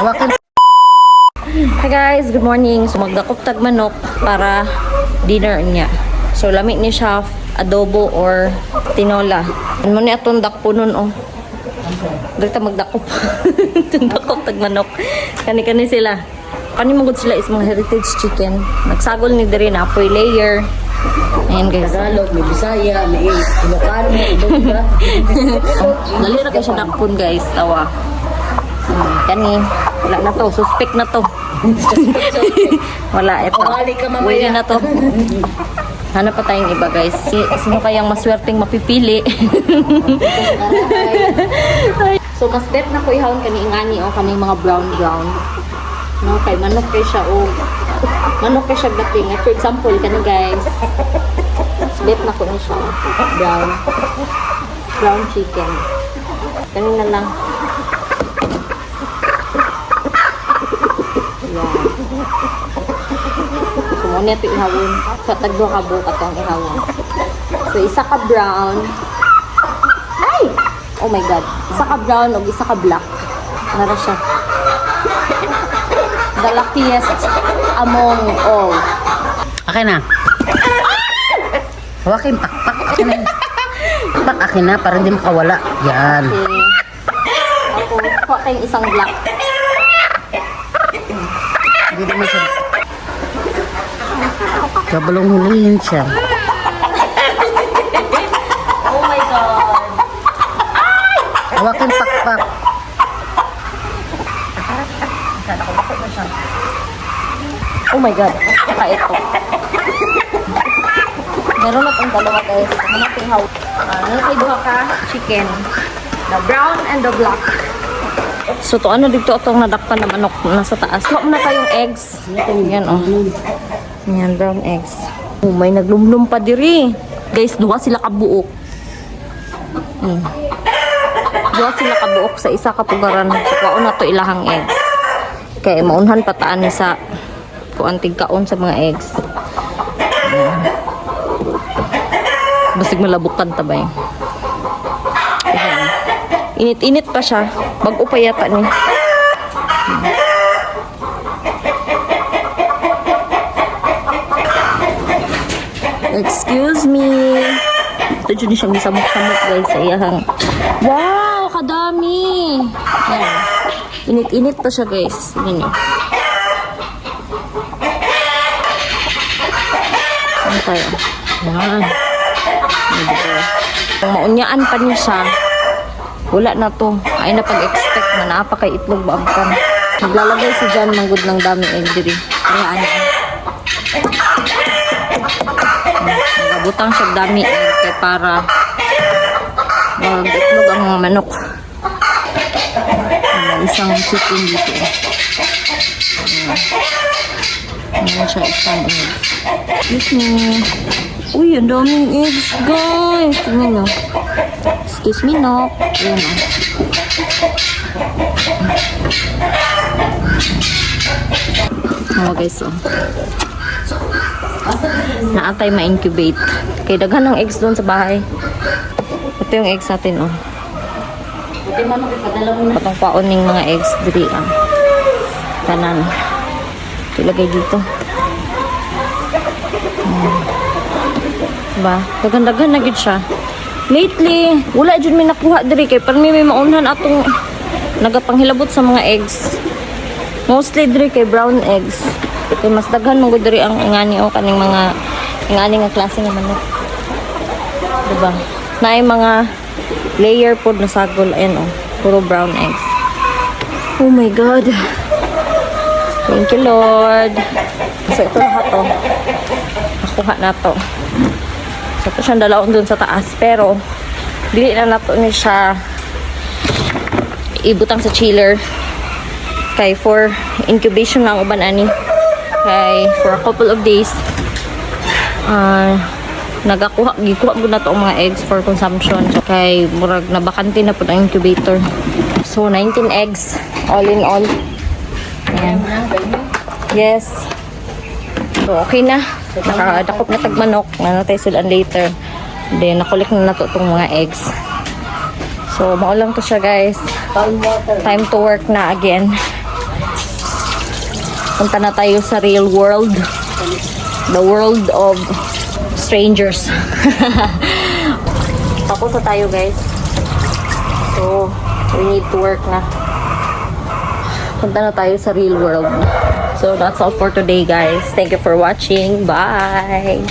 Hawakin. Hi guys, good morning. So magdakop tag manok para dinner niya. So lamit ni siya adobo or tinola. Ano ni atong dakpunon oh. Dito magdakop. Dakop tag manok. Kani sila. Kani mangod sila is mga heritage chicken. Nagsagol ni diri na apoy layer. Ayan guys. Tagalog, may Bisaya, may Ilocano, may Idongga. Dali na kayo siya dakpon guys. Tawa. Kani, wala na to. Suspect na to. Wala, ito. Pawali ka mamaya. Pwede na to. Hanap pa tayong iba guys. Sino kayang maswerteng mapipili? So, mas bet na ko ihawon kani ingani o kaning mga brown. No, kay manok kay siya o manok kay siya dating. For example, kani guys. Mas bet na ko ni siya. Brown chicken. Kani na lang. So, muna ito ihawon. Sa tagdo ka buka itong ihawon. So, isa ka brown. Ay! Oh my God. Isa ka brown o isa ka black. Nara siya. The luckiest among all. Akin na. Hawakin, pakpak. Akin na. Pak, akin na, para hindi makawala. Yan. Okay. Tapos, kuha tayong isang black. Hindi naman siya. Kabalong hulihin siya. Oh my God. Hawakin, pakpak. Oh my God. Saka ito. Meron na itong dalawa guys. Manaping how. Nanapay duha ka chicken. The brown and the black. So to ano dito itong nadakpan na manok nasa taas. Huwag na tayong eggs. Yan oh. Yan, brown eggs. Oh, may naglumlum pa diri. Guys, duha sila kabuok. Duha sila kabuok sa isa kapugaran. So kuwaon na to ilahang eggs. Kaya maunhan pataan ni sa kuantig kaon sa mga eggs. Basig malabukan tabay. Ayan. Init-init pa siya. Bago pa yata ni. Excuse me. Ito dyan siyang samok-samok guys sa iyahang. Wow! Kadami! Ayan. Init-init pa siya guys. Tingnan niyo. Ano tayo? Yan. Kung maunyaan pa niya siya, wala na to. Ay na pag-expect na napakay itlog ba ang kan. Naglalagay si Jan manggod ng dami egg diri. Kaya ano. Nagabutang siya dami egg kay para mag-itlog ang mga manok. Isang chicken dito. Ayan siya isang egg. Excuse me. Uy, ang daming eggs, guys. Tingnan nyo. Excuse me, no. Ayan, oh. Oh, guys, oh. Naatay ma-incubate. Kaya daghan ng eggs doon sa bahay. Ito yung eggs natin, oh. Patong paon ng mga eggs diri, ah. Kanan. Ilagay dito. Diba? Dagan-dagan na gid siya. Lately, wala dyan may nakuha diri kay parang may maunhan atong nagapanghilabot sa mga eggs. Mostly diri kay brown eggs. Kay mas daghan mo gud diri ang ingani o kaning mga ingani nga klase nga manok. Diba? Naay mga layer pod na sagol ayan oh. Puro brown eggs. Oh my God. Thank you Lord. So ito lahat oh. Nakuha na to. So, ito siyang dalaon dun sa taas. Pero, dili na nato niya siya ibutang sa chiller. Kay, for incubation lang uban ani. Kay, for a couple of days, gikuha ko na to ang mga eggs for consumption. So, kay, murag nabakante na po ang incubator. So, 19 eggs. All in all. Ayan. Yes. So, okay na. Nakadakop na tagmanok. Nanatay sulan later. Then, nakulik na nato itong mga eggs. So, maulang to siya guys. Time to work na again. Punta na tayo sa real world. The world of strangers. Tapos na tayo, guys. So, we need to work na. Punta na tayo sa real world. So, that's all for today, guys. Thank you for watching. Bye!